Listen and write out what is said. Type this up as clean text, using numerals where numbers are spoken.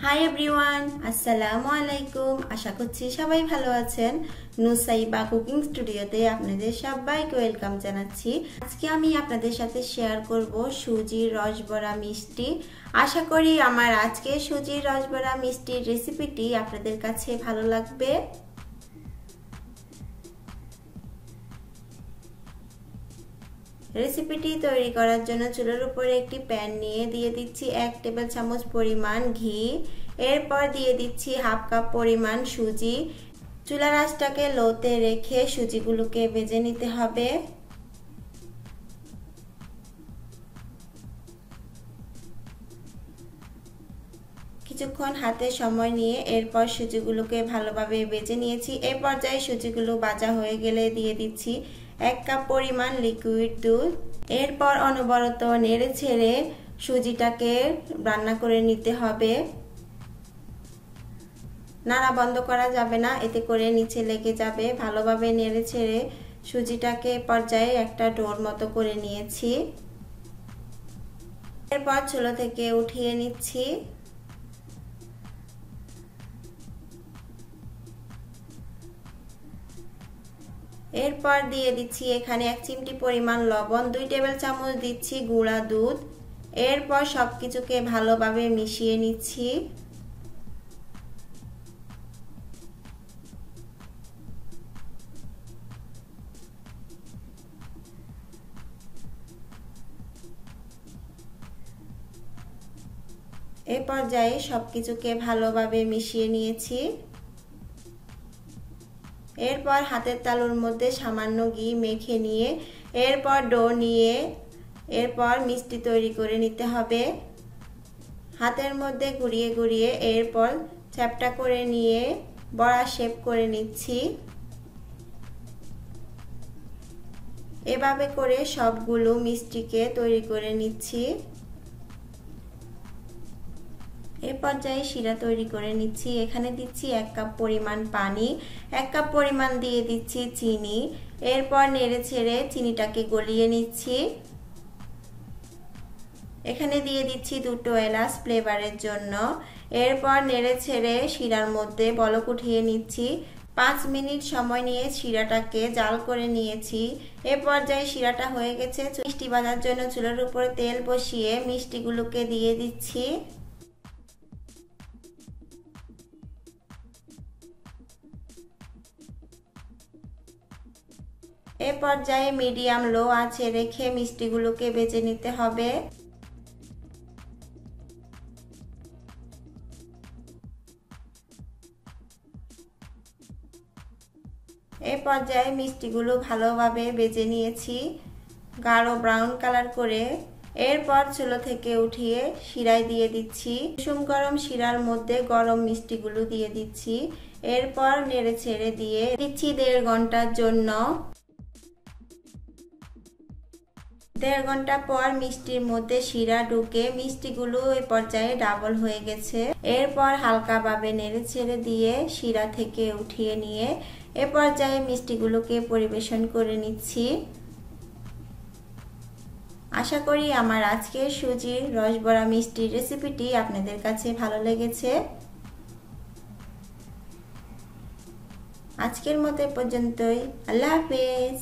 Hi everyone, আসসালামু আলাইকুম। আশা করছি সবাই ভালো আছেন। নুসাইবা কুকিং স্টুডিওতে আপনাদের সবাইকে ওয়েলকাম জানাচ্ছি। আজকে আমি আপনাদের সাথে শেয়ার করব সুজির রসবড়া মিষ্টি। আশা করি আমার আজকে সুজির রসবড়া মিষ্টির রেসিপিটি আপনাদের কাছে ভালো লাগবে। রেসিপিটি তৈরি করার জন্য চুলার উপরে একটি প্যান নিয়ে দিয়ে দিচ্ছি 1 টেবিল চামচ পরিমাণ ঘি। এরপর দিয়ে দিচ্ছি হাফ কাপ পরিমাণ সুজি। চুলার আঁচটাকে লোতে রেখে সুজিগুলোকে ভেজে নিতে হবে। কিছুক্ষণ হাতে সময় নিয়ে এরপর সুজিগুলোকে ভালোভাবে ভেজে নিয়েছি। এই পর্যায়ে সুজিগুলো ভাজা হয়ে গেলে দিয়ে দিচ্ছি 1 কাপ পরিমাণ লিকুইড দুধ। এরপর অনবরত নেড়ে ছেড়ে সুজিটাকে রান্না করে নিতে হবে। নাড়া বন্ধ করা যাবে না, এতে করে নিচে লেগে যাবে। ভালোভাবে নেড়ে ছেড়ে সুজিটাকে পর্যায়ে একটা ডোর মতো করে নিয়েছি। এরপর চুলা থেকে উঠিয়ে নিচ্ছি। এরপর দিয়ে দিচ্ছি এখানে 1 চিমটি পরিমাণ লবণ, 2 টেবিল চামচ দিচ্ছি গুঁড়া দুধ। এরপর সবকিছুকে ভালোভাবে মিশিয়ে নিচ্ছি। এই পর্যায়ে সবকিছুকে ভালোভাবে মিশিয়ে নিয়েছি। এরপর হাতের তালুর মধ্যে সামান্য ঘি মেখে নিয়ে এরপর ডো নিয়ে এরপর মিষ্টি তৈরি করে নিতে হবে। হাতের মধ্যে ঘুরিয়ে ঘুরিয়ে এরপর চ্যাপটা করে নিয়ে বড়া শেপ করে নিচ্ছি। এভাবে করে সবগুলো মিষ্টিকে তৈরি করে নিচ্ছি। এই পর্যায়ে শিরা তৈরি করে নিচ্ছি। এখানে দিচ্ছি 1 কাপ পরিমাণ পানি, 1 কাপ পরিমাণ দিয়ে দিচ্ছি চিনি। এরপর নেড়ে ছেড়ে চিনিটাকে গলিয়ে নিচ্ছি। এখানে দিয়ে দিচ্ছি 2 এলাচ ফ্লেভারের জন্য। এরপর নেড়ে ছেড়ে শিরার মধ্যে বলক উঠিয়ে নিচ্ছি। 5 মিনিট সময় নিয়ে শিরাটাকে জাল করে নিয়েছি। এ পর্যায়ে শিরাটা হয়ে গেছে। মিষ্টি ভাজার জন্য চুলার উপরে তেল বসিয়ে মিষ্টিগুলোকে দিয়ে দিচ্ছি। এ পর্যায়ে মিডিয়াম লো আঁচে রেখে মিষ্টিগুলোকে ভেজে নিতে হবে। এই পর্যায়ে মিষ্টিগুলো ভালোভাবে ভেজে নিয়েছি গাঢ় ব্রাউন কালার করে। এরপর চুলা থেকে উঠিয়ে শিরায় দিয়ে দিচ্ছি। কুসুম গরম শিরার মধ্যে গরম মিষ্টিগুলো দিয়ে দিচ্ছি। এরপর নেড়ে ছেড়ে দিয়ে দিচ্ছি 1.5 ঘন্টার জন্য। 1.5 ঘন্টা পর মিষ্টির মধ্যে শিরা ঢুকে মিষ্টিগুলো এই পর্যায়ে ডাবল হয়ে গেছে। এরপর হালকাভাবে নেড়ে ছেড়ে দিয়ে শিরা থেকে উঠিয়ে নিয়ে এ পর্যায়ে মিষ্টিগুলোকে পরিবেশন করে নিচ্ছি। আশা করি আমার আজকের সুজির রসবড়া মিষ্টির রেসিপিটি আপনাদের কাছে ভালো লেগেছে। আজকের মতো পর্যন্তই। আল্লাহ হাফেজ।